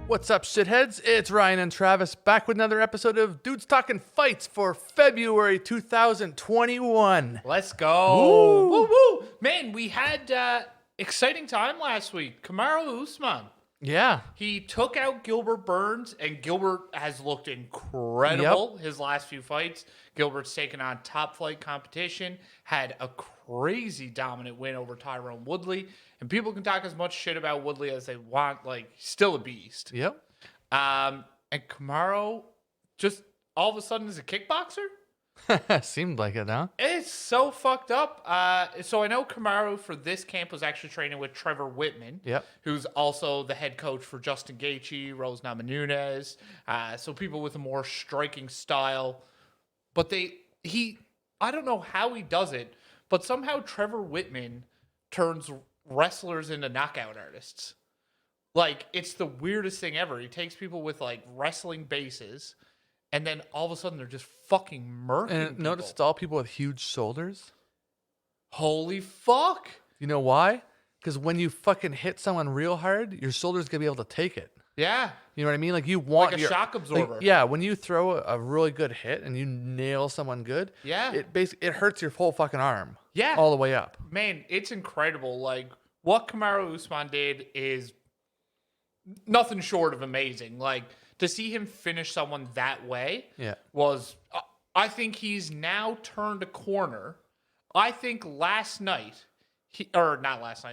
What's up, shitheads? It's Ryan and Travis back with another episode of Dudes Talking Fights for February 2021. Let's go. Woo woo. Man, we had exciting time last week. Kamaru Usman. Yeah. He took out Gilbert Burns, and Gilbert has looked incredible his last few fights. Gilbert's taken on top flight competition, had a crazy dominant win over Tyron Woodley. And people can talk as much shit about Woodley as they want. Like, still a beast. Yep. And Kamaru just all of a sudden is a kickboxer? Seemed like it, huh? It's so fucked up. So I know Kamaru for this camp was actually training with Trevor Whitman, who's also the head coach for Justin Gaethje, Rose Namajunas. So people with a more striking style. But I don't know how he does it, but somehow Trevor Whitman turns wrestlers into knockout artists. Like, it's the weirdest thing ever. He takes people with, like, wrestling bases, and then all of a sudden they're just fucking murking And people. notice it's all people with huge shoulders. Holy fuck. You know why? Because when you fucking hit someone real hard, your shoulder's going to be able to take it. Yeah. You know what I mean? Like, you want like a shock absorber. when you throw a really good hit and you nail someone good, it hurts your whole fucking arm. Yeah. All the way up. Man, it's incredible. Like, what Kamaru Usman did is nothing short of amazing. Like, to see him finish someone that way was... I think he's now turned a corner. I think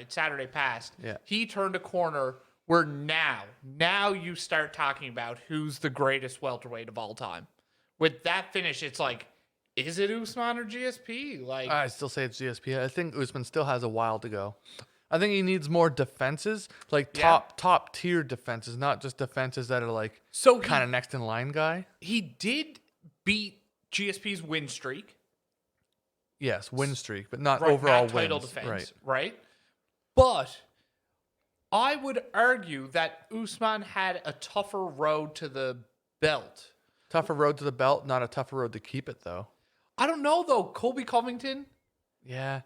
Saturday past, he turned a corner where now you start talking about who's the greatest welterweight of all time. With that finish, it's like, is it Usman or GSP? Like, I still say it's GSP. I think Usman still has a while to go. I think he needs more defenses, like top tier defenses, not just defenses that are like kind of next in line guy. He did beat GSP's win streak. Yes, win streak, but not overall title wins. Defense, right? But I would argue that Usman had a tougher road to the belt. Tougher road to the belt, not a tougher road to keep it, though. I don't know, though. Colby Covington? Yeah.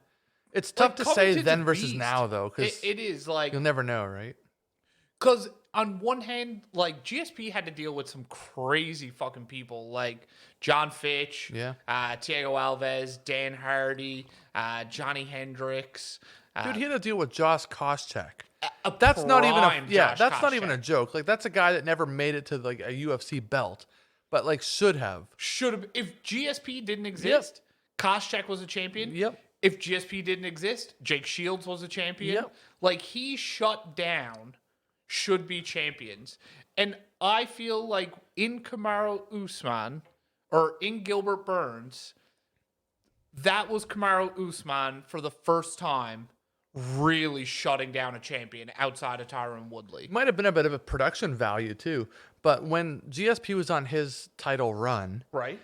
It's tough to say then versus now, though. Cause it is, like... You'll never know, right? Because on one hand, like, GSP had to deal with some crazy fucking people, like John Fitch, Thiago Alves, Dan Hardy, Johnny Hendricks. Dude, he had to deal with Josh Koscheck. That's not even a joke. Like, that's a guy that never made it to, like, a UFC belt, but, like, should have. If GSP didn't exist, Koscheck was a champion. Yep. If GSP didn't exist, Jake Shields was a champion. Yep. Like, he shut down should be champions. And I feel like in Kamaru Usman or in Gilbert Burns, that was Kamaru Usman for the first time really shutting down a champion outside of Tyron Woodley. Might have been a bit of a production value too, but when GSP was on his title run, right?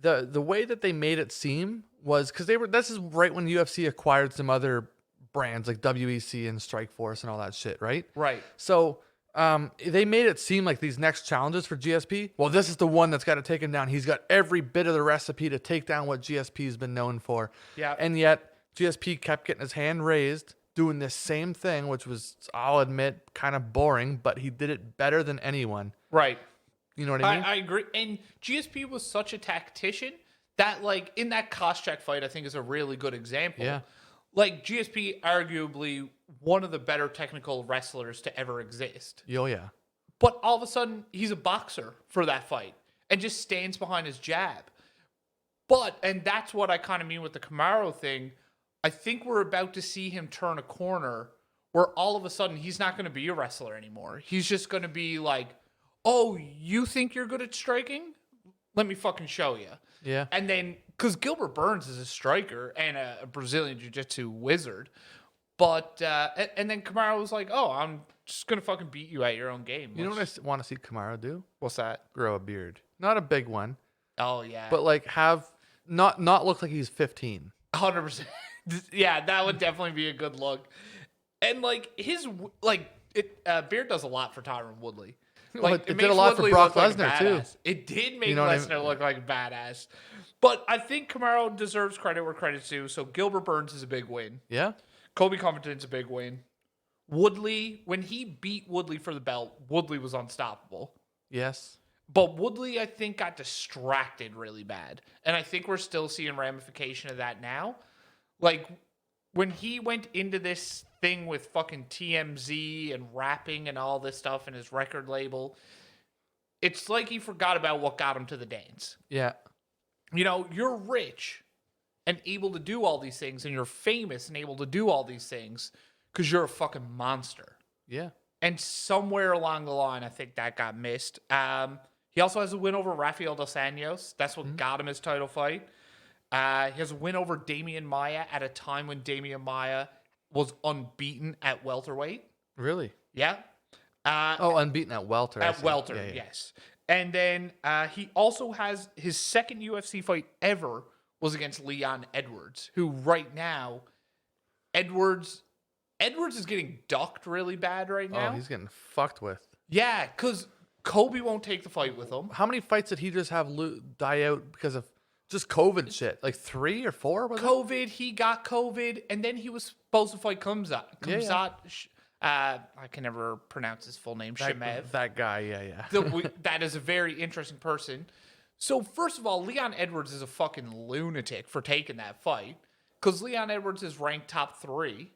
The way that they made it seem was because this is right when UFC acquired some other brands like WEC and Strikeforce and all that shit, right? Right. So they made it seem like these next challenges for GSP, well, this is the one that's got to take him down. He's got every bit of the recipe to take down what GSP's been known for. Yeah. And yet GSP kept getting his hand raised, doing this same thing, which was, I'll admit, kind of boring, but he did it better than anyone. Right. You know what I mean? I agree. And GSP was such a tactician that, like, in that Koscheck fight, I think is a really good example. Yeah. Like, GSP, arguably one of the better technical wrestlers to ever exist. Oh, yeah. But all of a sudden, he's a boxer for that fight and just stands behind his jab. And that's what I kind of mean with the Kamaru thing. I think we're about to see him turn a corner where all of a sudden he's not going to be a wrestler anymore. He's just going to be like, oh, you think you're good at striking? Let me fucking show you. Yeah. And then, because Gilbert Burns is a striker and a Brazilian Jiu-Jitsu wizard. But, and then Kamaru was like, oh, I'm just going to fucking beat you at your own game. You know what I want to see Kamaru do? What's that? Grow a beard. Not a big one. Oh, yeah. But, like, have, not look like he's 15. 100%. Yeah, that would definitely be a good look. And, like, beard does a lot for Tyron Woodley. Like, it did a lot for Brock Lesnar, too. It did make Lesnar look like a badass. But I think Kamaru deserves credit where credit's due. So Gilbert Burns is a big win. Yeah. Colby Covington's a big win. Woodley, when he beat Woodley for the belt, Woodley was unstoppable. Yes. But Woodley, I think, got distracted really bad. And I think we're still seeing ramification of that now. Like, when he went into this thing with fucking TMZ and rapping and all this stuff and his record label, it's like he forgot about what got him to the dance. Yeah. You know, you're rich and able to do all these things, and you're famous and able to do all these things because you're a fucking monster. Yeah. And somewhere along the line, I think that got missed. He also has a win over Rafael dos Anjos. That's what got him his title fight. He has a win over Damian Maia at a time when Damian Maia was unbeaten at welterweight. Really? Yeah. Unbeaten at welter. At welter, yes. And then he also has his second UFC fight ever was against Leon Edwards, who right now, Edwards is getting ducked really bad right now. Oh, he's getting fucked with. Yeah, because Kobe won't take the fight with him. How many fights did he just have die out because of just COVID shit? Like 3 or 4? COVID, he got COVID, and then he was supposed to fight Khamzat. I can never pronounce his full name. Shemev. That guy, yeah. That is a very interesting person. So, first of all, Leon Edwards is a fucking lunatic for taking that fight. Because Leon Edwards is ranked top 3.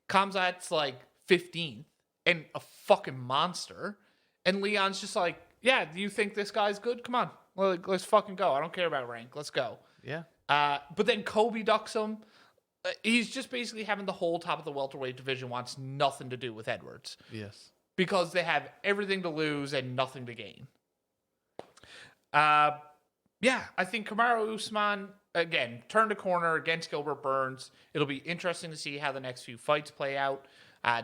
Khamzat's like 15th and a fucking monster. And Leon's just like, yeah, do you think this guy's good? Come on. Let's fucking go. I don't care about rank. Let's go. Yeah. But then Kobe ducks him. He's just basically having the whole top of the welterweight division wants nothing to do with Edwards. Yes. Because they have everything to lose and nothing to gain. I think Kamaru Usman, again, turned a corner against Gilbert Burns. It'll be interesting to see how the next few fights play out.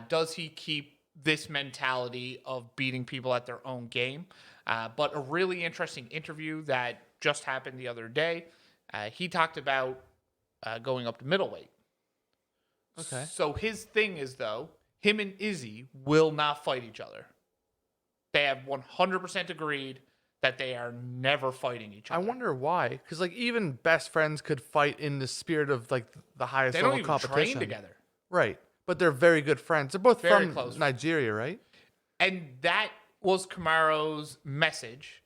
Does he keep this mentality of beating people at their own game? But a really interesting interview that just happened the other day. He talked about going up to middleweight. Okay. So his thing is, though, him and Izzy will not fight each other. They have 100% agreed that they are never fighting each other. I wonder why. Because like even best friends could fight in the spirit of like the highest level competition. They don't even train together. Right. But they're very good friends. They're both very from close. Nigeria, right? And that was Kamaru's message.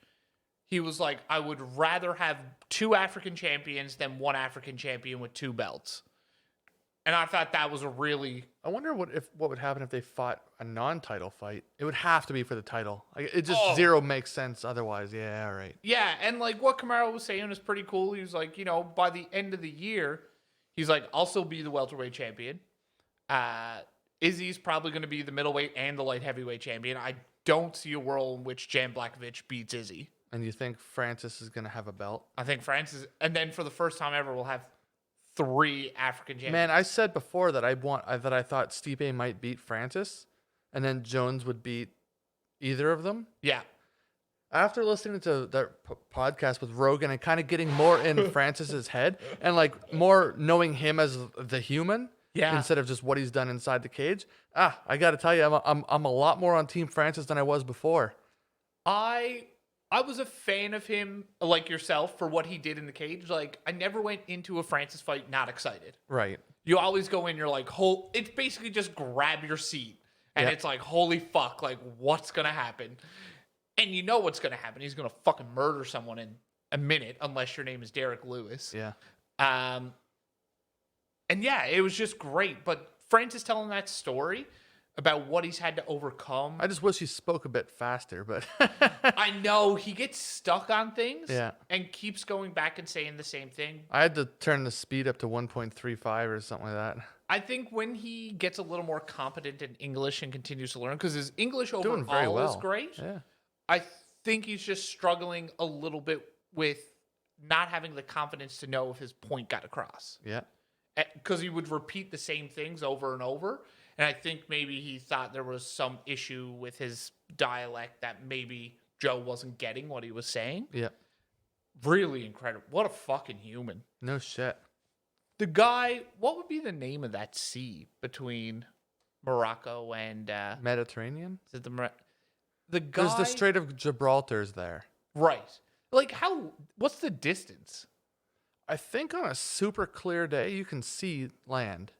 He was like, I would rather have 2 African champions than 1 African champion with 2 belts. And I thought that was a really... I wonder what would happen if they fought a non-title fight. It would have to be for the title. Like, it just zero makes sense otherwise. Yeah, all right. Yeah, and like what Kamaru was saying is pretty cool. He was like, you know, by the end of the year, he's like, I'll still be the welterweight champion. Izzy's probably going to be the middleweight and the light heavyweight champion. I don't see a world in which Jan Blachowicz beats Izzy. And you think Francis is going to have a belt? I think Francis, and then for the first time ever, we'll have 3 African champions. Man, I said before that I thought Stipe might beat Francis, and then Jones would beat either of them. Yeah. After listening to that podcast with Rogan and kind of getting more in Francis's head and like more knowing him as the human, instead of just what he's done inside the cage, I got to tell you, I'm a lot more on Team Francis than I was before. I was a fan of him, like yourself, for what he did in the cage. Like, I never went into a Francis fight not excited. Right. You always go in, you're like, it's basically just grab your seat. And it's like, holy fuck, like, what's going to happen? And you know what's going to happen. He's going to fucking murder someone in a minute, unless your name is Derrick Lewis. Yeah. And yeah, it was just great. But Francis telling that story about what he's had to overcome. I just wish he spoke a bit faster, but I know he gets stuck on things and keeps going back and saying the same thing. I had to turn the speed up to 1.35 or something like that. I think when he gets a little more competent in English and continues to learn, because his English overall is great. Yeah. I think he's just struggling a little bit with not having the confidence to know if his point got across. Yeah. Because he would repeat the same things over and over. And I think maybe he thought there was some issue with his dialect that maybe Joe wasn't getting what he was saying. Yeah. Really incredible. What a fucking human. No shit. The guy, what would be the name of that sea between Morocco and... Mediterranean? Is it the guy... There's the Strait of Gibraltar's there. Right. Like what's the distance? I think on a super clear day, you can see land.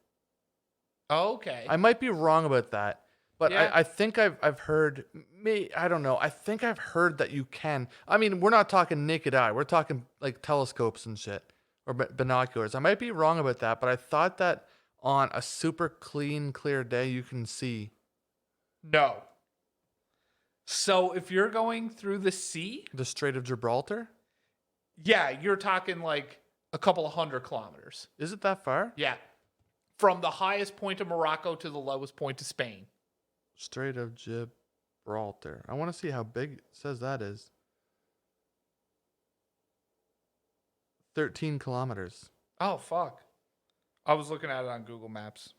Oh, okay. I might be wrong about that. But I think I've heard I don't know. I think I've heard that you can. I mean, we're not talking naked eye. We're talking like telescopes and shit or binoculars. I might be wrong about that, but I thought that on a super clean, clear day you can see. No. So if you're going through the sea, the Strait of Gibraltar, yeah, you're talking like a couple of 100 kilometers. Is it that far? Yeah. From the highest point of Morocco to the lowest point of Spain. Strait of Gibraltar. I want to see how big it says that is. 13 kilometers. Oh, fuck. I was looking at it on Google Maps.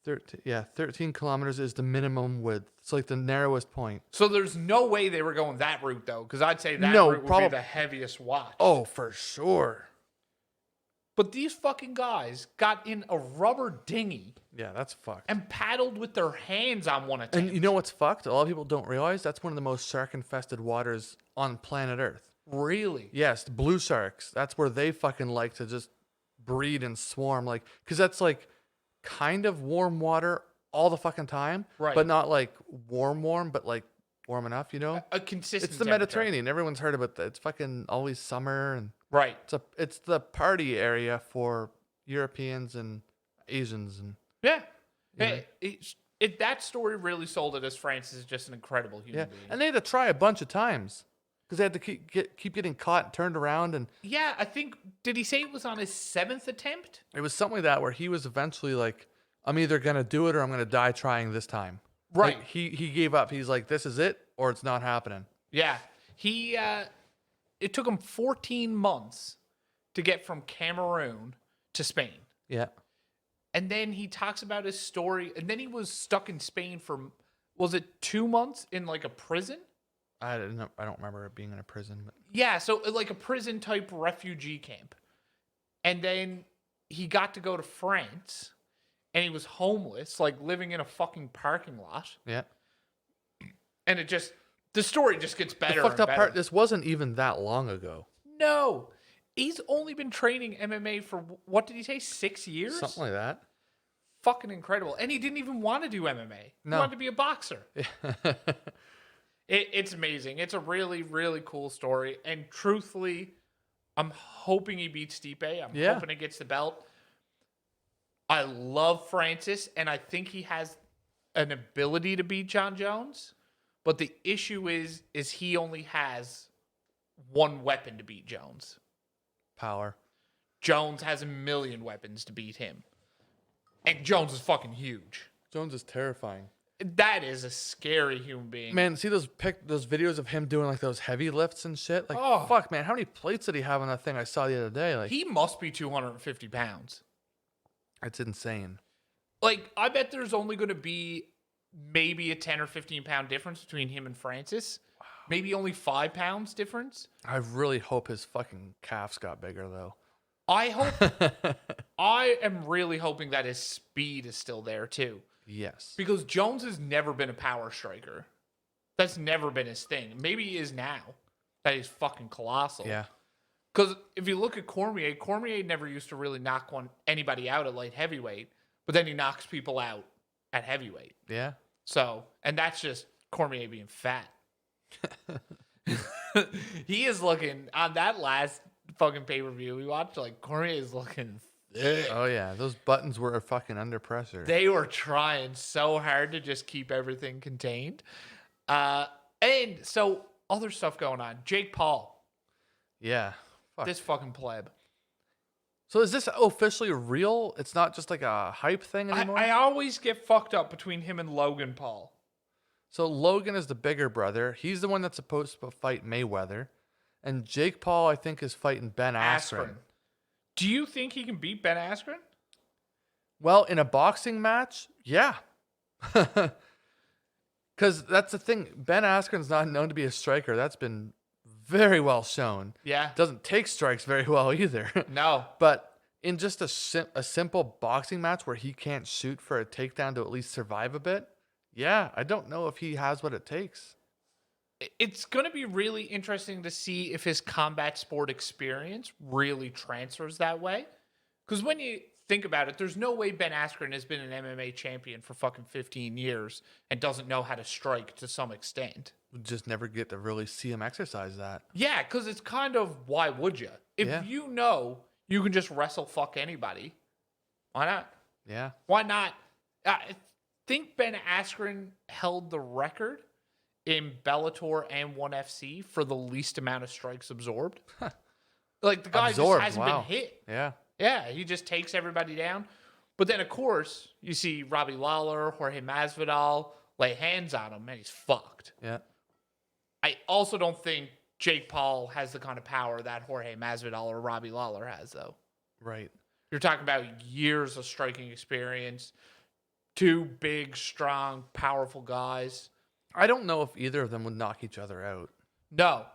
13 kilometers is the minimum width. It's like the narrowest point. So there's no way they were going that route, though, because I'd say that route would be the heaviest watch. Oh, for sure. But these fucking guys got in a rubber dinghy. Yeah, that's fucked. And paddled with their hands on one attempt. And you know what's fucked? A lot of people don't realize that's one of the most shark-infested waters on planet Earth. Really? Yes, the blue sharks. That's where they fucking like to just breed and swarm. Like, because that's like kind of warm water all the fucking time. Right. But not like warm, but like warm enough, you know? A consistent It's the Mediterranean. Everyone's heard about that. It's fucking always summer and... Right. It's the party area for Europeans and Asians and yeah. That story really sold it as Francis is just an incredible human being. And they had to try a bunch of times because they had to keep getting caught and turned around and I think did he say it was on his 7th attempt? It was something like that where he was eventually like, I'm either gonna do it or I'm gonna die trying this time. Right. Like, he gave up. He's like, this is it or it's not happening. Yeah. It took him 14 months to get from Cameroon to Spain. Yeah. And then he talks about his story. And then he was stuck in Spain for, was it 2 months in like a prison? I don't remember it being in a prison. But. Yeah, so like a prison type refugee camp. And then he got to go to France and he was homeless, like living in a fucking parking lot. Yeah. And the story just gets better. The fucked up part, this wasn't even that long ago. No. He's only been training MMA for, what did he say, 6 years? Something like that. Fucking incredible. And he didn't even want to do MMA. No. He wanted to be a boxer. It's amazing. It's a really, really cool story. And truthfully, I'm hoping he beats Stipe. I'm hoping he gets the belt. I love Francis, and I think he has an ability to beat Jon Jones. But the issue is he only has one weapon to beat Jones. Power. Jones has a million weapons to beat him. And Jones is fucking huge. Jones is terrifying. That is a scary human being. Man, see those videos of him doing like those heavy lifts and shit? Like, fuck, man. How many plates did he have on that thing I saw the other day? Like, he must be 250 pounds. It's insane. Like, I bet there's only going to be maybe a 10 or 15 pound difference between him and Francis. Maybe only 5 pounds difference. I really hope his fucking calves got bigger, though. I am really hoping that his speed is still there, too. Yes. Because Jones has never been a power striker. That's never been his thing. Maybe he is now. That he's fucking colossal. Yeah. Because if you look at Cormier never used to really knock anybody out at light heavyweight, but then he knocks people out at heavyweight. Yeah. So, and that's just Cormier being fat. He is looking, on that last fucking pay-per-view we watched, like, Cormier is looking thick. Oh, yeah. Those buttons were fucking under pressure. They were trying so hard to just keep everything contained. And so, other stuff going on. Jake Paul. Yeah. Fuck. This fucking pleb. So is this officially real? It's not just like a hype thing anymore? I always get fucked up between him and Logan Paul. So Logan is the bigger brother. He's the one that's supposed to fight Mayweather. And Jake Paul, I think, is fighting Ben Askren. Do you think he can beat Ben Askren? Well, in a boxing match, yeah. Because that's the thing. Ben Askren's not known to be a striker. That's been very well shown. Yeah. Doesn't take strikes very well either. No. But in just a simple boxing match where he can't shoot for a takedown to at least survive a bit, yeah, I don't know if he has what it takes. It's going to be really interesting to see if his combat sport experience really transfers that way. Because when you think about it, there's no way Ben Askren has been an MMA champion for fucking 15 years and doesn't know how to strike to some extent. We just never get to really see him exercise that. Yeah, because it's kind of, why would you? If you know you can just wrestle fuck anybody, why not? Yeah. Why not? I think Ben Askren held the record in Bellator and ONE FC for the least amount of strikes absorbed. Like, the guy just hasn't been hit. Yeah. Yeah, he just takes everybody down. But then, of course, you see Robbie Lawler, Jorge Masvidal lay hands on him, and he's fucked. Yeah. I also don't think Jake Paul has the kind of power that Jorge Masvidal or Robbie Lawler has, though. Right. You're talking about years of striking experience, two big, strong, powerful guys. I don't know if either of them would knock each other out. No.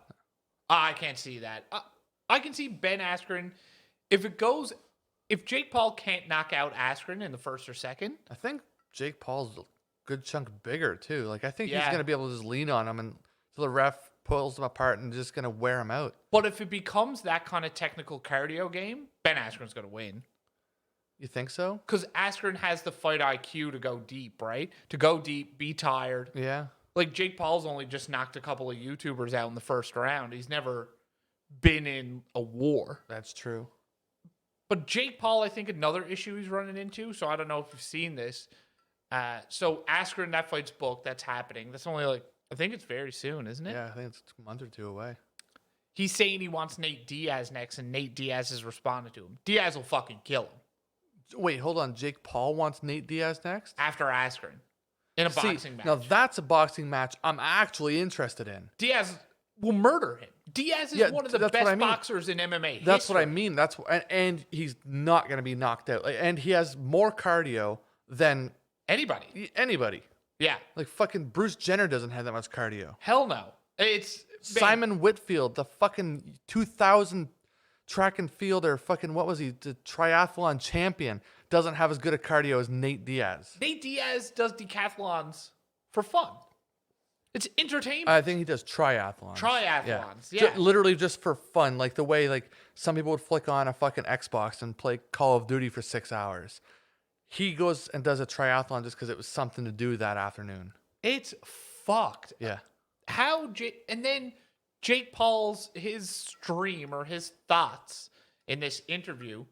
I can't see that. I can see Ben Askren. If Jake Paul can't knock out Askren in the first or second. I think Jake Paul's a good chunk bigger, too. Like, I think he's going to be able to just lean on him until the ref pulls them apart and just going to wear him out. But if it becomes that kind of technical cardio game, Ben Askren's going to win. You think so? Because Askren has the fight IQ to go deep, right? To go deep, be tired. Yeah. Like, Jake Paul's only just knocked a couple of YouTubers out in the first round. He's never been in a war. That's true. But Jake Paul, I think another issue he's running into, so I don't know if you've seen this. So Askren, that fight's booked. That's happening. That's only like, I think it's very soon, isn't it? Yeah, I think it's a month or two away. He's saying he wants Nate Diaz next, and Nate Diaz has responded to him. Diaz will fucking kill him. Wait, hold on. Jake Paul wants Nate Diaz next? After Askren. In a boxing match. Now that's a boxing match I'm actually interested in. Diaz will murder him. Diaz is one of the best boxers in MMA. That's what I mean. And he's not going to be knocked out. And he has more cardio than anybody. Yeah. Like fucking Bruce Jenner doesn't have that much cardio. Hell no. It's Simon Whitfield, the fucking 2000 track and field, or fucking, what was he? The triathlon champion, doesn't have as good a cardio as Nate Diaz. Nate Diaz does decathlons for fun. It's entertainment. I think he does triathlons. Yeah. Literally just for fun. Like the way like some people would flick on a fucking Xbox and play Call of Duty for 6 hours. He goes and does a triathlon just because it was something to do that afternoon. It's fucked. Yeah. And then Jake Paul's, his stream or his thoughts in this interview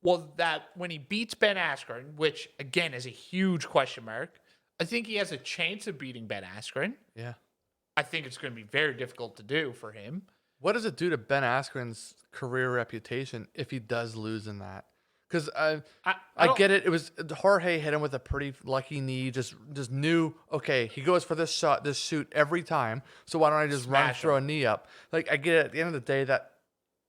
was that when he beats Ben Askren, which again is a huge question mark, I think he has a chance of beating Ben Askren. Yeah. I think it's going to be very difficult to do for him. What does it do to Ben Askren's career reputation if he does lose in that? Because I get it. It was Jorge hit him with a pretty lucky knee. Just knew, okay, he goes for this shot, this shoot every time. So why don't I just throw a knee up? Like, I get it at the end of the day that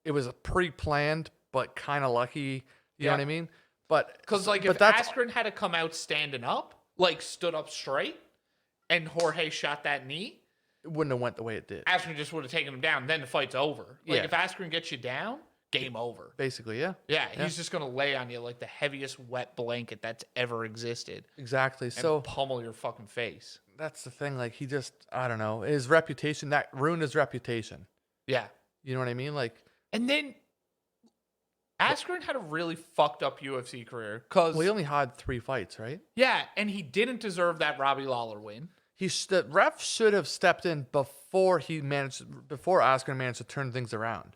it was a pre-planned but kind of lucky. You know what I mean? But because like if Askren had to come out standing up, like stood up straight, and Jorge shot that knee, it wouldn't have went the way it did. Askren just would have taken him down. Then the fight's over. Like if Askren gets you down, game over. Basically, yeah. Yeah, he's just going to lay on you like the heaviest wet blanket that's ever existed. Exactly. And so pummel your fucking face. That's the thing. Like, he just, I don't know. His reputation, that ruined his reputation. Yeah. You know what I mean? Like, and then Askren had a really fucked up UFC career. Cause, he only had 3 fights, right? Yeah, and he didn't deserve that Robbie Lawler win. The ref should have stepped in before Askren managed to turn things around.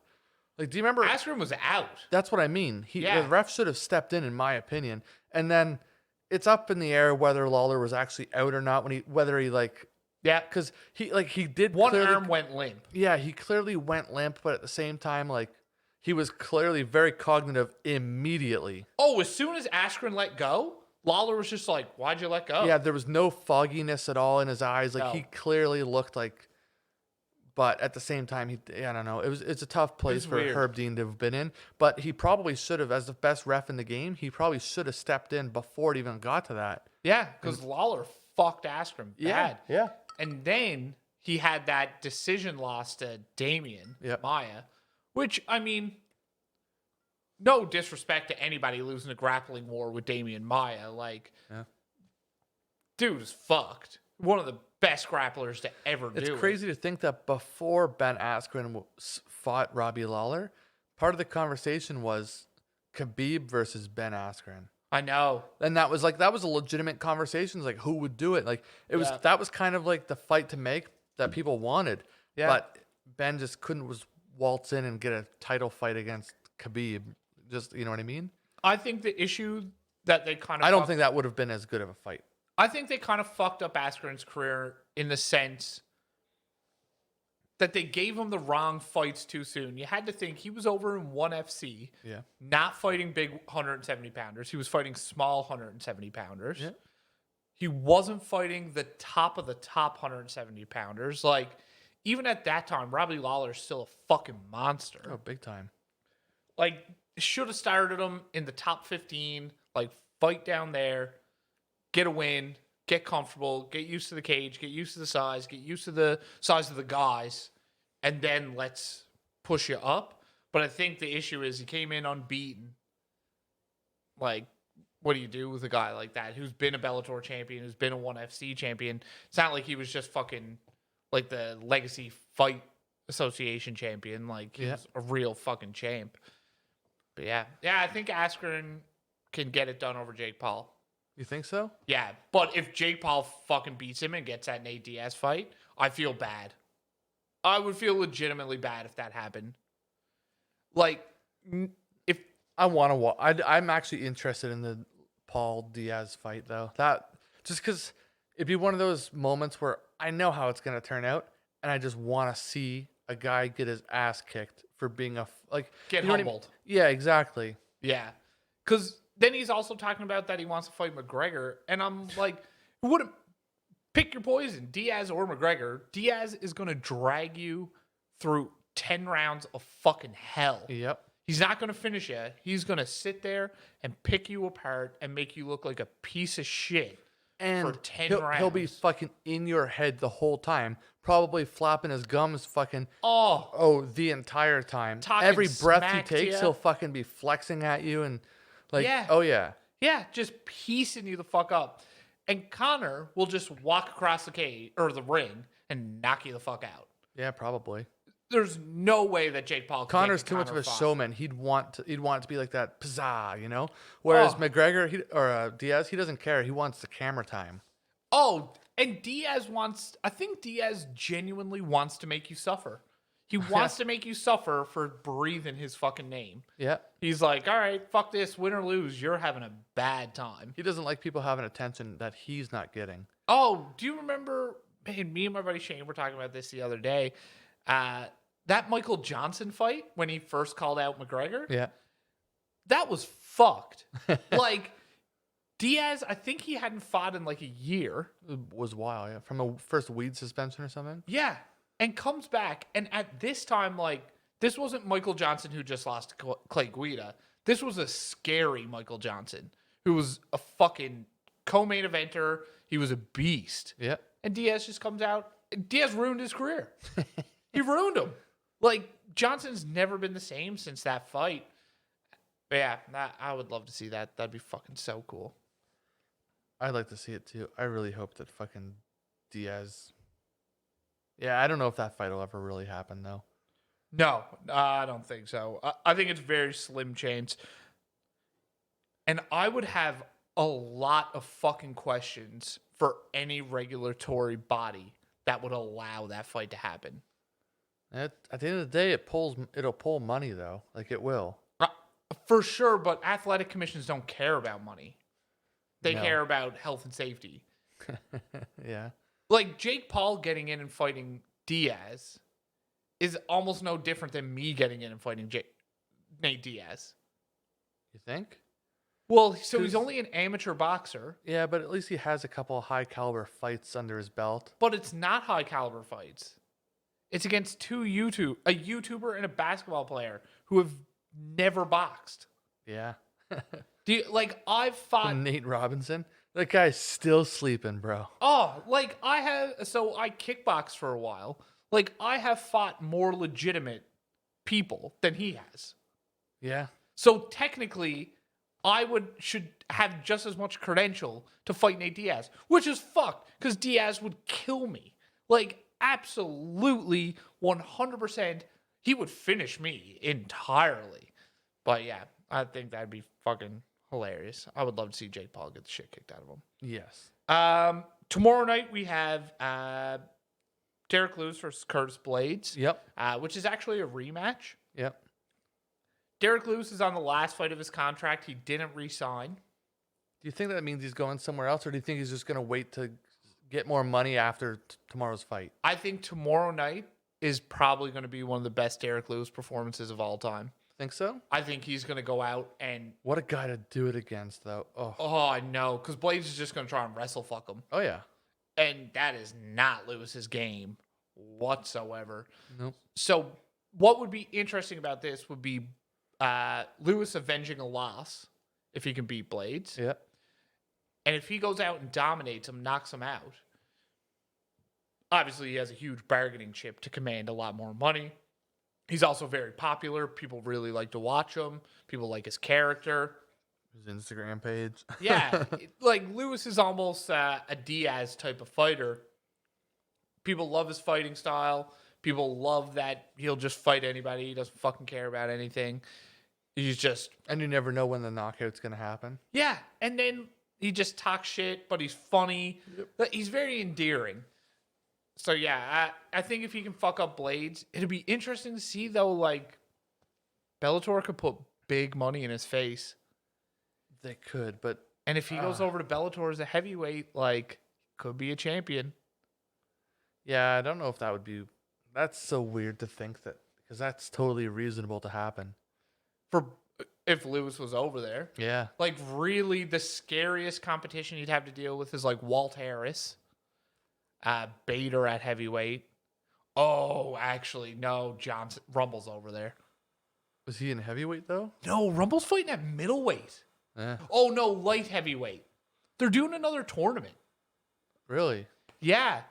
Like, do you remember? Askren was out. That's what I mean. The ref should have stepped in my opinion. And then it's up in the air whether Lawler was actually out or not. Because he did. One arm went limp. Yeah, he clearly went limp, but at the same time, like, he was clearly very cognitive immediately. Oh, as soon as Askren let go, Lawler was just like, "Why'd you let go?" Yeah, there was no fogginess at all in his eyes. Like, he clearly looked like. But at the same time, I don't know. It's a tough place for Herb Dean to have been in. But he probably should have, as the best ref in the game, he probably should have stepped in before it even got to that. Yeah, because Lawler fucked Askren bad. Yeah. And then he had that decision loss to Damian Maia, which, I mean, no disrespect to anybody losing a grappling war with Damian Maia. Like, dude is fucked. One of the best grapplers to ever do it. It's crazy to think that before Ben Askren fought Robbie Lawler, part of the conversation was, Khabib versus Ben Askren. I know. And that was a legitimate conversation. Like, who would do it? Like, that was kind of like the fight to make that people wanted. Yeah. But Ben just couldn't waltz in and get a title fight against Khabib. Just, you know what I mean? I think the issue that they kind of... I don't think that would have been as good of a fight. I think they kind of fucked up Askren's career in the sense that they gave him the wrong fights too soon. You had to think he was over in ONE FC, not fighting big 170 pounders. He was fighting small 170 pounders. Yeah. He wasn't fighting the top of the top 170 pounders. Like, even at that time, Robbie Lawler's still a fucking monster. Oh, big time. Like, should have started him in the top 15, like, fight down there, get a win, get comfortable, get used to the cage, get used to the size, get used to the size of the guys, and then let's push you up. But I think the issue is he came in unbeaten. Like, what do you do with a guy like that who's been a Bellator champion, who's been a ONE FC champion? It's not like he was just fucking like the Legacy Fight Association champion. Like, he's a real fucking champ. But yeah, I think Askren can get it done over Jake Paul. You think so? Yeah, but if Jake Paul fucking beats him and gets that Nate Diaz fight, I feel bad. I would feel legitimately bad if that happened. Like, if I want to watch, I'm actually interested in the Paul Diaz fight though. That just because it'd be one of those moments where I know how it's gonna turn out, and I just want to see a guy get his ass kicked for being get humbled. Yeah, exactly. Yeah, because. Then he's also talking about that he wants to fight McGregor. And I'm like, wouldn't pick your poison, Diaz or McGregor. Diaz is going to drag you through 10 rounds of fucking hell. Yep. He's not going to finish you. He's going to sit there and pick you apart and make you look like a piece of shit for 10 rounds. He'll be fucking in your head the whole time, probably flapping his gums fucking the entire time. Every breath he takes, he'll fucking be flexing at you and... Yeah, just piecing you the fuck up. And Conor will just walk across the cage or the ring and knock you the fuck out. Yeah, probably. There's no way that Jake Paul can Conor's too much of a showman. He'd want it to be like that pizzazz, you know? Whereas McGregor or Diaz, he doesn't care. He wants the camera time. Oh, and I think Diaz genuinely wants to make you suffer. He wants to make you suffer for breathing his fucking name. Yeah. He's like, all right, fuck this. Win or lose, you're having a bad time. He doesn't like people having attention that he's not getting. Oh, do you remember, man, me and my buddy Shane were talking about this the other day. That Michael Johnson fight when he first called out McGregor? Yeah. That was fucked. Like, Diaz, I think he hadn't fought in like a year. It was a while, yeah. From a first weed suspension or something? Yeah. And comes back, and at this time, like, this wasn't Michael Johnson who just lost to Clay Guida. This was a scary Michael Johnson who was a fucking co-main eventer. He was a beast. Yeah. And Diaz just comes out. Diaz ruined his career. He ruined him. Like, Johnson's never been the same since that fight. But yeah, I would love to see that. That'd be fucking so cool. I'd like to see it too. I really hope that fucking Diaz... Yeah, I don't know if that fight will ever really happen, though. No, I don't think so. I think it's very slim chance. And I would have a lot of fucking questions for any regulatory body that would allow that fight to happen. At the end of the day, it'll pull money, though. Like, it will. For sure, but athletic commissions don't care about money. They care about health and safety. Yeah. Like, Jake Paul getting in and fighting Diaz is almost no different than me getting in and fighting Nate Diaz. You think? Well, so he's only an amateur boxer. Yeah, but at least he has a couple of high-caliber fights under his belt. But it's not high-caliber fights. It's against a YouTuber and a basketball player who have never boxed. Yeah. I've fought... Nate Robinson? That guy's still sleeping, bro. Oh, like, I kickboxed for a while. Like, I have fought more legitimate people than he has. Yeah. So technically, should have just as much credential to fight Nate Diaz, which is fucked, because Diaz would kill me. Like, absolutely, 100%, he would finish me entirely. But yeah, I think that'd be fucking hilarious. I would love to see Jake Paul get the shit kicked out of him. Yes. Tomorrow night we have Derrick Lewis versus Curtis Blaydes. Yep. Which is actually a rematch. Yep. Derrick Lewis is on the last fight of his contract. He didn't re-sign. Do you think that means he's going somewhere else, or do you think he's just going to wait to get more money after tomorrow's fight? I think tomorrow night is probably going to be one of the best Derrick Lewis performances of all time. Think so? I think he's going to go out and... What a guy to do it against, though. Oh, I know. Because Blaydes is just going to try and wrestle fuck him. Oh, yeah. And that is not Lewis's game whatsoever. Nope. So what would be interesting about this would be Lewis avenging a loss if he can beat Blaydes. Yep. And if he goes out and dominates him, knocks him out, obviously he has a huge bargaining chip to command a lot more money. He's also very popular. People really like to watch him. People like his character. His Instagram page. Yeah. Like, Lewis is almost a Diaz type of fighter. People love his fighting style. People love that he'll just fight anybody. He doesn't fucking care about anything. He's just... And you never know when the knockout's going to happen. Yeah. And then he just talks shit, but he's funny. Yep. He's very endearing. So, yeah, I think if he can fuck up Blaydes, it'll be interesting to see, though, like, Bellator could put big money in his face. They could, but... And if he goes over to Bellator as a heavyweight, like, could be a champion. Yeah, I don't know if that would be... That's so weird to think that... Because that's totally reasonable to happen. If Lewis was over there. Yeah. Like, really, the scariest competition you'd have to deal with is, like, Walt Harris. Bader at heavyweight. Oh, actually, no. Rumble's over there. Was he in heavyweight, though? No, Rumble's fighting at middleweight. Oh, no, light heavyweight. They're doing another tournament. Really? Yeah.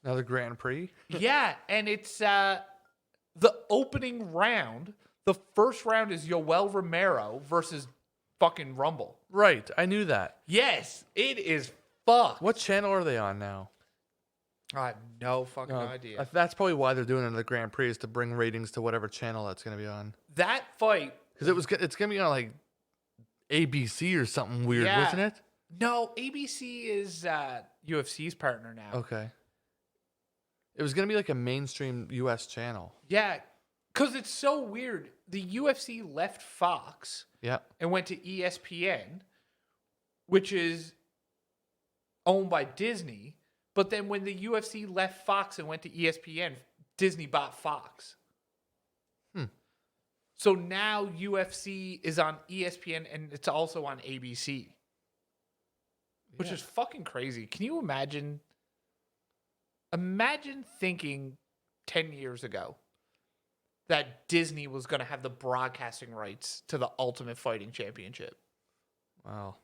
Another Grand Prix? Yeah, and it's the opening round. The first round is Yoel Romero versus fucking Rumble. Right, I knew that. Yes, it is fucked. What channel are they on now? I have no fucking idea. That's probably why they're doing another Grand Prix, is to bring ratings to whatever channel that's going to be on. That fight... Because it's going to be on, like, ABC or something weird, wasn't it? No, ABC is UFC's partner now. Okay. It was going to be like a mainstream U.S. channel. Yeah, because it's so weird. The UFC left Fox and went to ESPN, which is owned by Disney. But then when the UFC left Fox and went to ESPN, Disney bought Fox. So now UFC is on ESPN and it's also on ABC. Which is fucking crazy. Can you imagine? Imagine thinking 10 years ago that Disney was going to have the broadcasting rights to the Ultimate Fighting Championship. Wow.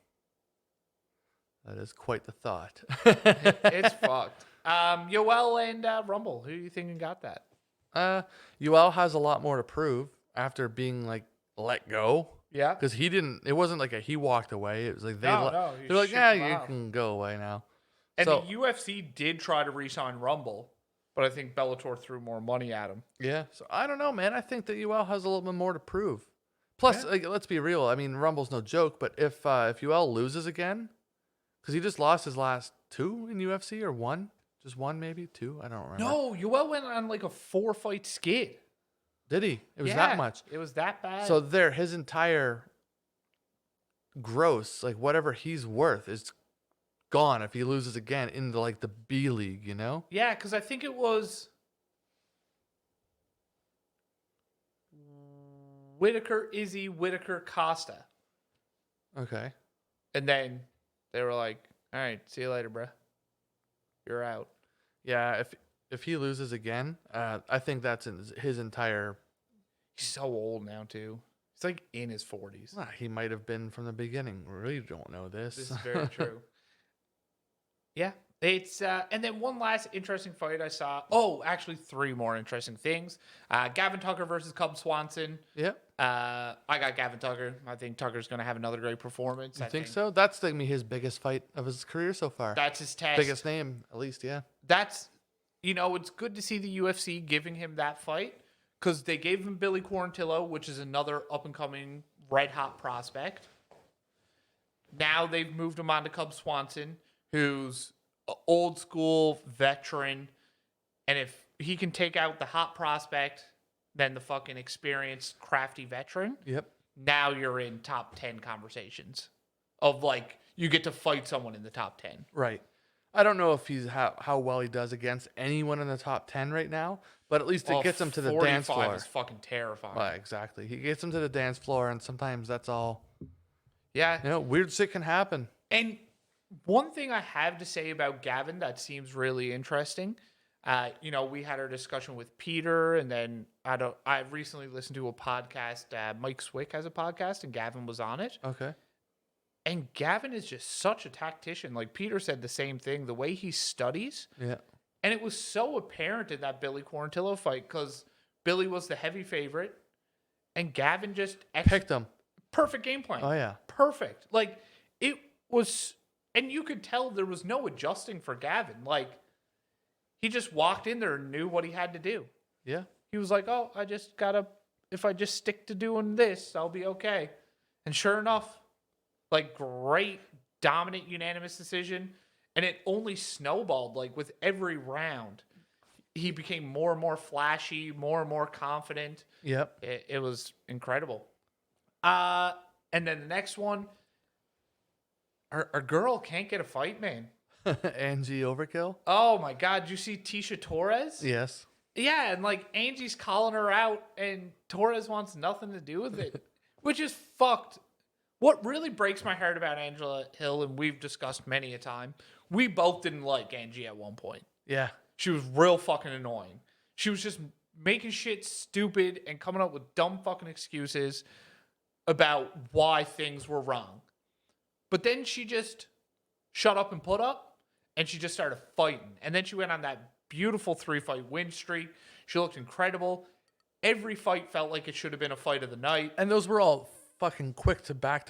That is quite the thought. It's fucked. Yoel and Rumble, who do you think got that? Yoel has a lot more to prove after being, like, let go. Yeah. Because it wasn't like he walked away. It was like they're like, you can go away now. And the UFC did try to re-sign Rumble, but I think Bellator threw more money at him. Yeah. So I don't know, man. I think that Yoel has a little bit more to prove. Plus, like, let's be real. I mean, Rumble's no joke, but if Yoel loses again, because he just lost his last 2 in UFC, or 1? Just 1, maybe? 2? I don't remember. No, Yoel went on like a 4-fight skid. Did he? It was that much. It was that bad. So his entire gross, like whatever he's worth, is gone if he loses again into like the B League, you know? Yeah, because I think it was Izzy, Whitaker, Costa. Okay. And then they were like, all right, see you later, bro. You're out. Yeah, if he loses again, I think that's his entire... He's so old now, too. He's like in his 40s. Well, he might have been from the beginning. We really don't know this. This is very true. Yeah. It's and then one last interesting fight I saw. Oh, actually 3 more interesting things. Gavin Tucker versus Cub Swanson. Yeah. I got Gavin Tucker. I think Tucker's going to have another great performance. I think so? That's his biggest fight of his career so far. That's his test. Biggest name, at least, yeah. That's, it's good to see the UFC giving him that fight because they gave him Billy Quarantillo, which is another up-and-coming red hot prospect. Now they've moved him on to Cub Swanson, who's an old school veteran. And if he can take out the hot prospect, then the fucking experienced, crafty veteran. Yep. Now you're in top 10 conversations of like, you get to fight someone in the top 10. Right. I don't know if he's how well he does against anyone in the top 10 right now, but at least it gets him to the dance floor. 45 is fucking terrifying. Well, exactly. He gets him to the dance floor, and sometimes that's all. Yeah. You know, weird shit can happen. And one thing I have to say about Gavin that seems really interesting, you know, we had our discussion with Peter, and then I recently listened to a podcast. Mike Swick has a podcast, and Gavin was on it. Okay. And Gavin is just such a tactician. Like Peter said the same thing, the way he studies. Yeah. And it was so apparent in that Billy Quarantillo fight because Billy was the heavy favorite, and Gavin just picked him. Perfect game plan. Oh, yeah. Perfect. Like, it was, and you could tell there was no adjusting for Gavin. Like, he just walked in there and knew what he had to do. Yeah. He was like, oh, if I just stick to doing this, I'll be okay. And sure enough, like, great, dominant, unanimous decision. And it only snowballed, like, with every round. He became more and more flashy, more and more confident. Yep. It was incredible. And then the next one, our girl can't get a fight, man. Angie Overkill? Oh, my God. Did you see Tisha Torres? Yes. Yeah, and, like, Angie's calling her out, and Torres wants nothing to do with it, which is fucked. What really breaks my heart about Angela Hill, and we've discussed many a time, we both didn't like Angie at one point. Yeah. She was real fucking annoying. She was just making shit stupid and coming up with dumb fucking excuses about why things were wrong. But then she just shut up and put up, and she just started fighting. And then she went on that beautiful 3-fight win streak. She looked incredible. Every fight felt like it should have been a fight of the night. And those were all fucking quick to back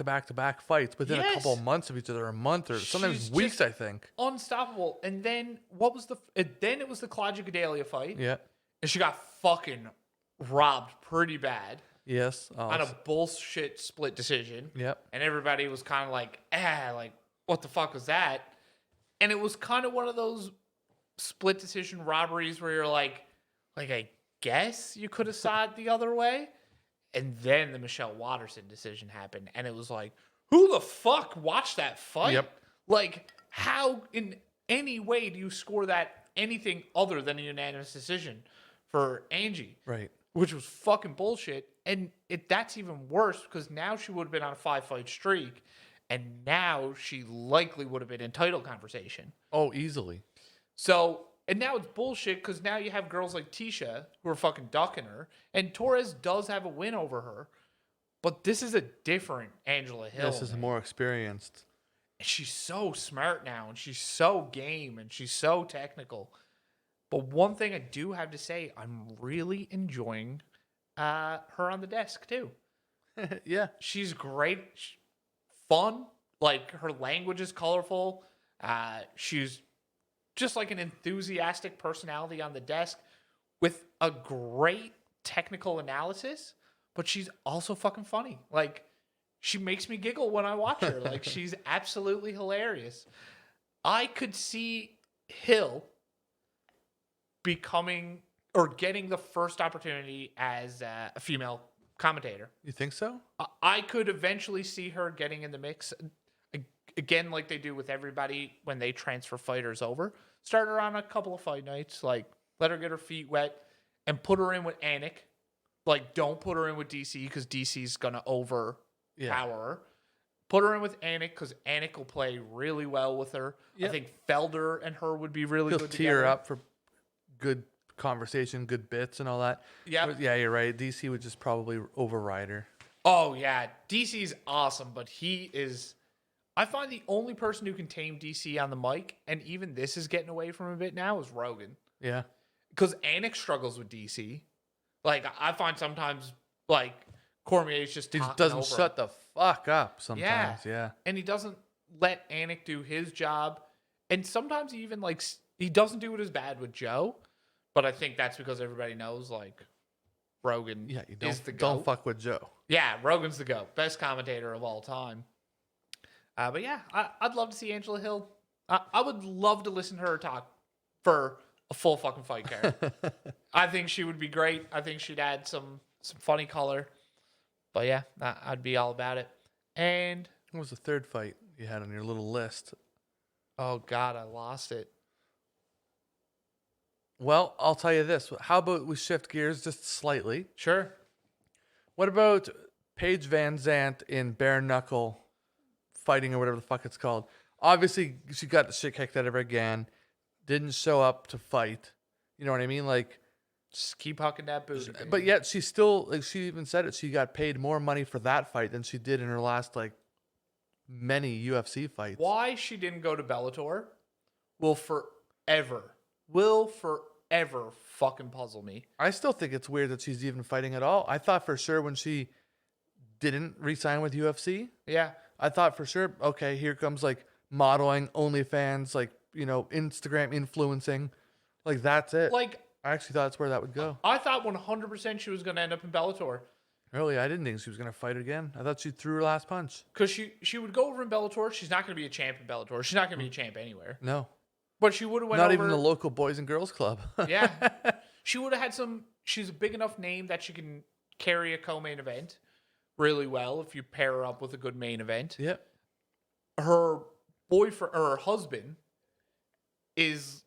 fights within a couple of months of each other, a month or sometimes weeks, I think. Unstoppable. And then it was the Claudia Gadelia fight. Yeah. And she got fucking robbed pretty bad. Yes. On a bullshit split decision. Yep. And everybody was kind of like, what the fuck was that? And it was kind of one of those split decision robberies where you're like, I guess you could have saw it the other way. And then the Michelle Watterson decision happened. And it was like, who the fuck watched that fight? Yep. Like, how in any way do you score that anything other than a unanimous decision for Angie? Right. Which was fucking bullshit. And that's even worse because now she would have been on a 5-fight streak. And now she likely would have been in title conversation. Oh, easily. So, and now it's bullshit because now you have girls like Tisha who are fucking ducking her. And Torres does have a win over her. But this is a different Angela Hill. This is more experienced. And she's so smart now. And she's so game. And she's so technical. But one thing I do have to say, I'm really enjoying her on the desk too. Yeah. She's great. Fun. Like, her language is colorful. She's just like an enthusiastic personality on the desk with a great technical analysis, but she's also fucking funny. Like, she makes me giggle when I watch her. Like, she's absolutely hilarious. I could see Hill becoming or getting the first opportunity as a female commentator. You think so? I could eventually see her getting in the mix. Again, like they do with everybody when they transfer fighters over. Start her on a couple of fight nights. Like, let her get her feet wet and put her in with Anik. Like, don't put her in with DC because DC's going to overpower her. Put her in with Anik because Anik will play really well with her. Yep. I think Felder and her would be really good together. He'll tee her up for good conversation, good bits and all that. Yep. Yeah, you're right. DC would just probably override her. Oh, yeah. DC's awesome, but he is... I find the only person who can tame DC on the mic, and even this is getting away from him a bit now, is Rogan. Yeah. Because Anik struggles with DC. Like, I find sometimes, like, Cormier's just he doesn't shut the fuck up sometimes. Yeah. And he doesn't let Anik do his job. And sometimes he even, like, he doesn't do it as bad with Joe. But I think that's because everybody knows, like, Rogan is the GOAT. Don't fuck with Joe. Yeah, Rogan's the GOAT. Best commentator of all time. But yeah, I'd love to see Angela Hill. I would love to listen to her talk for a full fucking fight card. I think she would be great. I think she'd add some funny color. But yeah, I'd be all about it. And what was the third fight you had on your little list? Oh, God, I lost it. Well, I'll tell you this. How about we shift gears just slightly? Sure. What about Paige Van Zandt in bare knuckle fighting or whatever the fuck it's called? Obviously, she got the shit kicked out of her again. Didn't show up to fight. You know what I mean? Like, just keep hucking that booty. But yet she still, like, she even said it. She got paid more money for that fight than she did in her last, like, many UFC fights. Why she didn't go to Bellator will forever fucking puzzle me. I still think it's weird that she's even fighting at all. I thought for sure when she didn't re-sign with UFC. Yeah. I thought for sure, okay, here comes like modeling, OnlyFans, like, you know, Instagram influencing. Like, that's it. Like, I actually thought that's where that would go. I thought 100% she was going to end up in Bellator. Really? I didn't think she was going to fight again. I thought she threw her last punch. Because she would go over in Bellator. She's not going to be a champ in Bellator. She's not going to be a champ anywhere. No. But she would have went over. Not even the local Boys and Girls Club. Yeah. She would have had some. She's a big enough name that she can carry a co-main event really well if you pair her up with a good main event. Yep. Her boyfriend or her husband is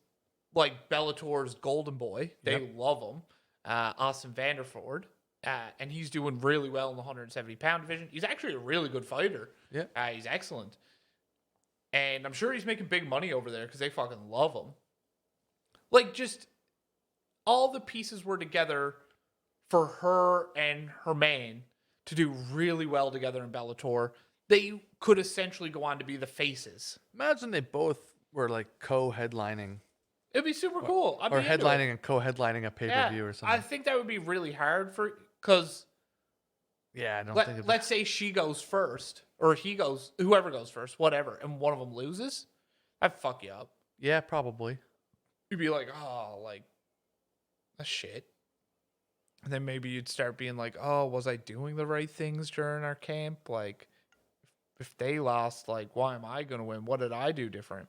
like Bellator's golden boy. They love him. Austin Vanderford. And he's doing really well in the 170-pound division. He's actually a really good fighter. Yeah. He's excellent. And I'm sure he's making big money over there because they fucking love him. Like, just all the pieces were together for her and her man to do really well together in Bellator. They could essentially go on to be the faces. Imagine they both were like co-headlining. It'd be super cool. Or headlining and co-headlining a pay-per-view or something. I think that would be really hard because I don't think let's say she goes first or he goes, whoever goes first, whatever, and one of them loses, I'd fuck you up. Yeah, probably. You'd be like, oh, like, that's shit. And then maybe you'd start being like, oh, was I doing the right things during our camp? Like, if they lost, like, why am I going to win? What did I do different?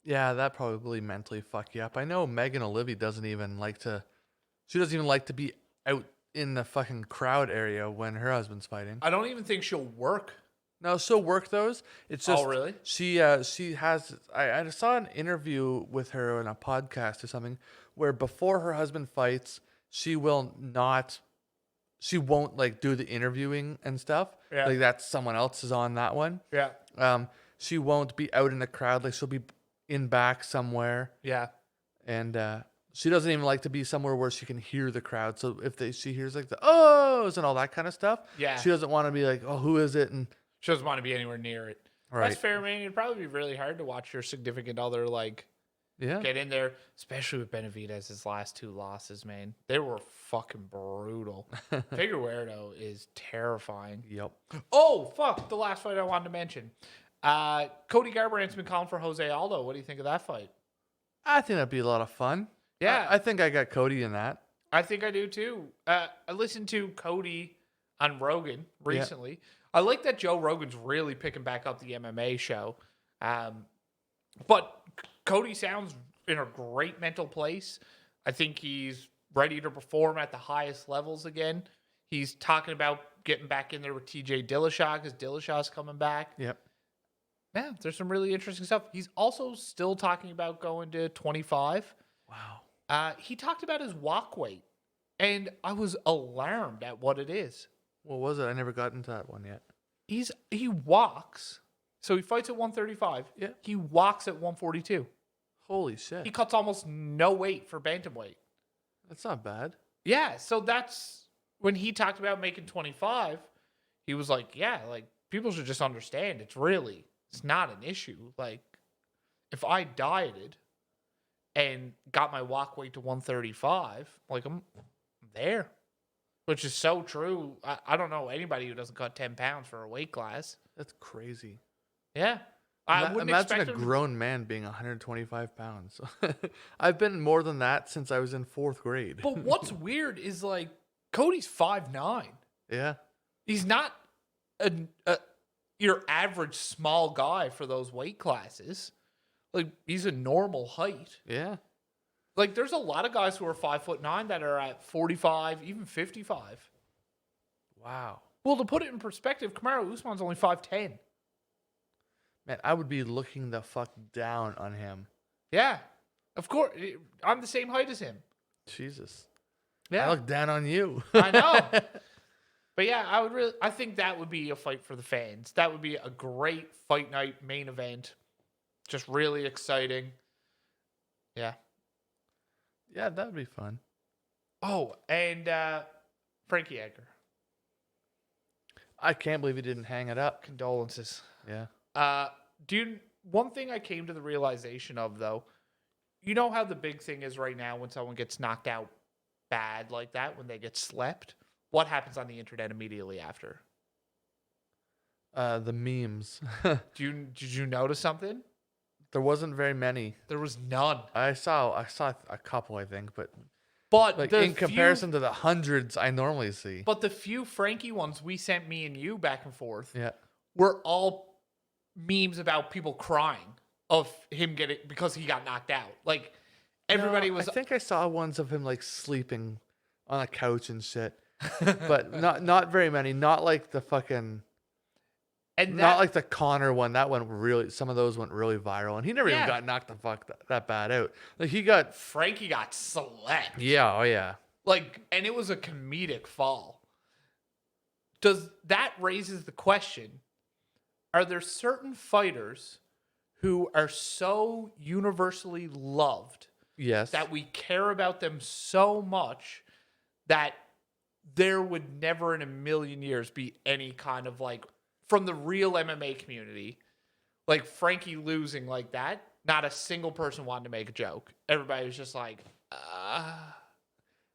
Yeah, that probably mentally fuck you up. I know Megan O'Leary doesn't even like to be out in the fucking crowd area when her husband's fighting. I don't even think she'll work. No, she'll work those. It's just, oh, really? She has. I saw an interview with her in a podcast or something where before her husband fights, she won't like do the interviewing and stuff. Yeah. Like that's someone else is on that one. Yeah. She won't be out in the crowd. Like she'll be in back somewhere. Yeah. And she doesn't even like to be somewhere where she can hear the crowd. So if she hears like the ohs and all that kind of stuff, yeah, she doesn't want to be like, oh, who is it? And she doesn't want to be anywhere near it. Right. That's fair, man. It'd probably be really hard to watch your significant other like get in there, especially with Benavidez' last two losses, man. They were fucking brutal. Figueiredo is terrifying. Yep. Oh, fuck. The last fight I wanted to mention. Cody Garbrandt's been calling for Jose Aldo. What do you think of that fight? I think that'd be a lot of fun. Yeah. I think I got Cody in that. I think I do too. I listened to Cody on Rogan recently. Yeah. I like that Joe Rogan's really picking back up the MMA show. But Cody sounds in a great mental place. I think he's ready to perform at the highest levels again. He's talking about getting back in there with TJ Dillashaw because Dillashaw's coming back. Yep. Yeah, there's some really interesting stuff. He's also still talking about going to 25. Wow. He talked about his walk weight, and I was alarmed at what it is. What was it? I never got into that one yet. He walks, so he fights at 135. Yeah. He walks at 142. Holy shit. He cuts almost no weight for bantamweight. That's not bad. Yeah, so that's when he talked about making 25. He was like, yeah, like people should just understand it's not an issue. Like if I dieted and got my walk weight to 135, like I'm there. Which is so true. I don't know anybody who doesn't cut 10 pounds for a weight class. That's crazy. Yeah. I wouldn't Imagine expect a him grown man being 125 pounds. I've been more than that since I was in 4th grade. But what's weird is like Cody's 5'9". Yeah. He's not your average small guy for those weight classes. Like he's a normal height. Yeah. Like there's a lot of guys who are 5'9" that are at 45, even 55. Wow. Well, to put it in perspective, Kamaru Usman's only 5'10". Man, I would be looking the fuck down on him. Yeah. Of course. I'm the same height as him. Jesus. Yeah. I look down on you. I know. But yeah, I think that would be a fight for the fans. That would be a great fight night main event. Just really exciting. Yeah. Yeah, that would be fun. Oh, and Frankie Edgar. I can't believe he didn't hang it up. Condolences. Yeah. Dude, one thing I came to the realization of, though, you know how the big thing is right now when someone gets knocked out bad like that, when they get slept? What happens on the internet immediately after? The memes. Did you notice something? There wasn't very many. There was none. I saw a couple, I think, but like in comparison to the hundreds I normally see. But the few Frankie ones we sent me and you back and forth, yeah, were all memes about people crying of him getting because he got knocked out. Like everybody was. I think I saw ones of him like sleeping on a couch and shit, but not very many. Not like the fucking. And not like the Connor one. That one really. Some of those went really viral, and he never even got knocked the fuck that bad out. Like Frankie got slept. Yeah. Oh yeah. Like, and it was a comedic fall. Does that raises the question? Are there certain fighters who are so universally loved that we care about them so much that there would never in a million years be any kind of like, from the real MMA community, like Frankie losing like that, not a single person wanted to make a joke. Everybody was just like,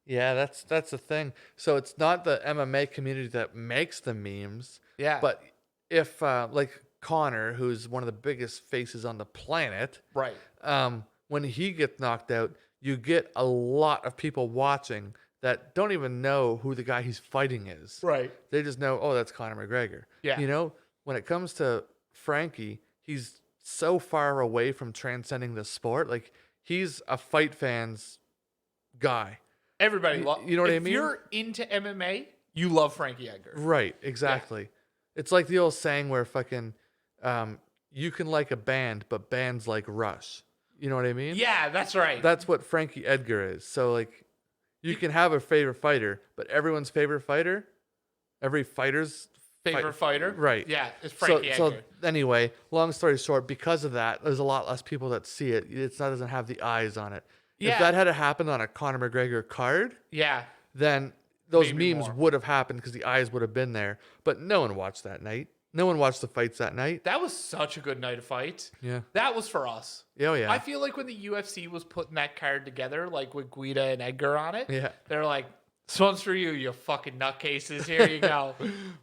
Yeah, that's the thing. So it's not the MMA community that makes the memes. Yeah. But if like Connor, who's one of the biggest faces on the planet, right? When he gets knocked out, you get a lot of people watching that don't even know who the guy he's fighting is. Right. They just know, oh, that's Conor McGregor. Yeah. You know, when it comes to Frankie, he's so far away from transcending the sport. Like he's a fight fan's guy. Everybody, you know what I mean? If you're into MMA, you love Frankie Edgar. Right, exactly. Yeah. It's like the old saying where fucking you can like a band, but bands like Rush. You know what I mean? Yeah, that's right. That's what Frankie Edgar is. So like you can have a favorite fighter, but everyone's favorite fighter, every fighter's favorite fighter, right? Yeah, it's Frankie Edgar. So anyway, long story short, because of that, there's a lot less people that see it. It doesn't have the eyes on it. Yeah. If that had happened on a Conor McGregor card, then those memes would have happened because the eyes would have been there. But no one watched that night. No one watched the fights that night. That was such a good night of fights. Yeah. That was for us. Oh, yeah. I feel like when the UFC was putting that card together, like with Guida and Edgar on it, they're like, this one's for you, you fucking nutcases. Here you go.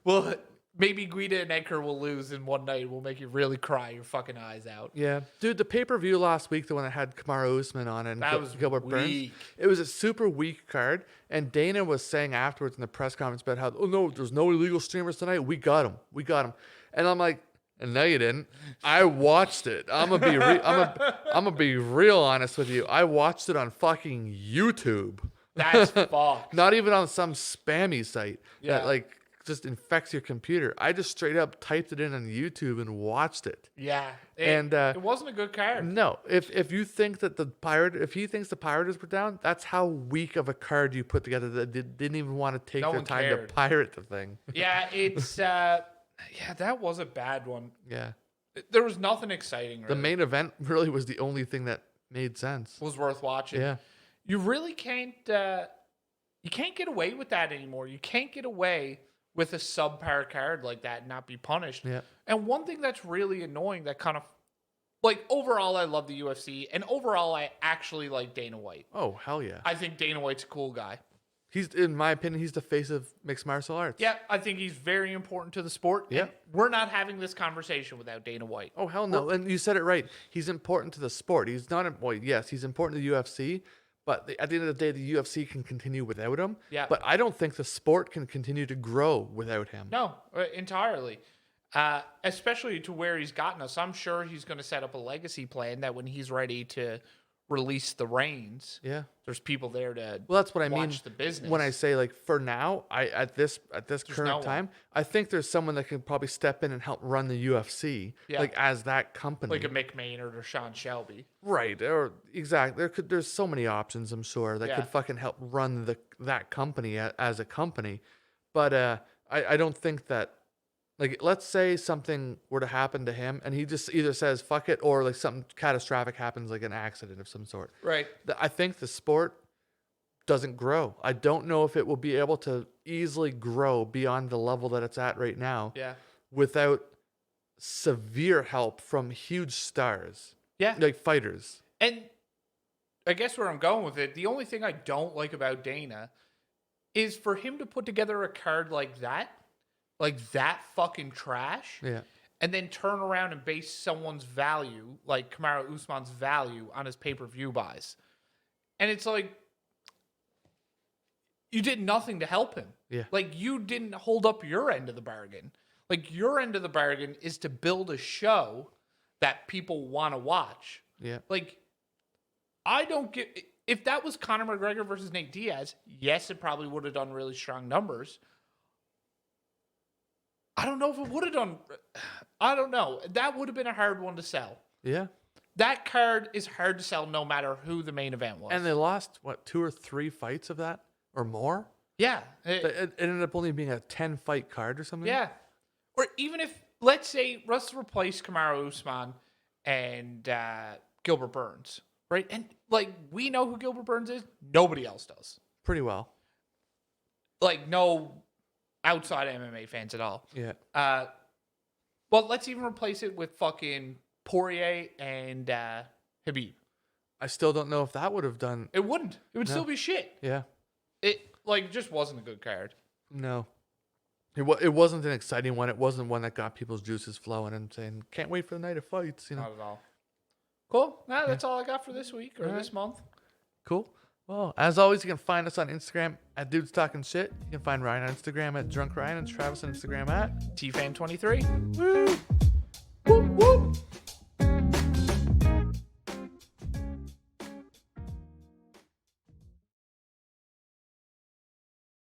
Well, maybe Guida and Edgar will lose in one night. We'll make you really cry your fucking eyes out. Yeah. Dude, the pay-per-view last week, the one that had Kamaru Usman on it and that was Gilbert Burns, it was a super weak card. And Dana was saying afterwards in the press conference about how, oh, no, there's no illegal streamers tonight. We got them. We got them. And I'm like, no, you didn't. I watched it. I'm gonna be real honest with you. I watched it on fucking YouTube. That's fucked. Not even on some spammy site that like just infects your computer. I just straight up typed it in on YouTube and watched it. Yeah, it wasn't a good card. No, if you think that if he thinks the Pirates were down, that's how weak of a card you put together that didn't even want to take their time to pirate the thing. Yeah, it's that was a bad one. Yeah, there was nothing exciting. Really. The main event really was the only thing that made sense. Was worth watching. Yeah, you really can't. You can't get away with that anymore. You can't get away with a subpar card like that and not be punished. Yeah. And one thing that's really annoying that kind of like overall I love the UFC and overall I actually like Dana White. Oh, hell yeah. I think Dana White's a cool guy. He's, in my opinion, he's the face of mixed martial arts. Yeah, I think he's very important to the sport. Yeah. And we're not having this conversation without Dana White. Oh, hell no. And you said it right. He's important to the sport. He's not, well, yes, he's important to the UFC, but at the end of the day, the UFC can continue without him. Yeah. But I don't think the sport can continue to grow without him. No, entirely. Especially to where he's gotten us. I'm sure he's going to set up a legacy plan that when he's ready to release the reins, there's people there to that's what I mean. The business. When I say, like, for now, at this current time, I think there's someone that can probably step in and help run the UFC, like, as that company, like a Mick Maynard or Sean Shelby, right? Or exactly. There's so many options, I'm sure, that could fucking help run that company as a company. But I don't think that. Like, let's say something were to happen to him and he just either says, fuck it, or like something catastrophic happens, like an accident of some sort. Right. I think the sport doesn't grow. I don't know if it will be able to easily grow beyond the level that it's at right now. Yeah. Without severe help from huge stars. Yeah. Like fighters. And I guess where I'm going with it, the only thing I don't like about Dana is for him to put together a card like that fucking trash, and then turn around and base someone's value, like Kamaru Usman's value, on his pay-per-view buys. And it's like, you did nothing to help him. Yeah. Like, you didn't hold up your end of the bargain. Like, your end of the bargain is to build a show that people want to watch. Yeah. Like, I don't get... If that was Conor McGregor versus Nate Diaz, yes, it probably would have done really strong numbers. I don't know if it would have done... I don't know. That would have been a hard one to sell. Yeah. That card is hard to sell no matter who the main event was. And they lost, 2 or 3 fights of that? Or more? Yeah. It ended up only being a 10-fight card or something? Yeah. Or even if... Let's say, let's replace Kamaru Usman and Gilbert Burns. Right? And, like, we know who Gilbert Burns is. Nobody else does. Pretty well. Like, no... outside MMA fans at all. Yeah. Well, let's even replace it with fucking Poirier and Khabib. I still don't know if that would have done... It wouldn't. It would still be shit. Yeah. It, like, just wasn't a good card. No. It wasn't an exciting one. It wasn't one that got people's juices flowing and saying, can't wait for the night of fights, you know. Not at all. Cool. Nah, that's all I got for this week or this month. Cool. Well, as always, you can find us on Instagram at Dudes Talking Shit. You can find Ryan on Instagram at Drunk Ryan and Travis on Instagram at TFan23. Woo! Whoop, whoop.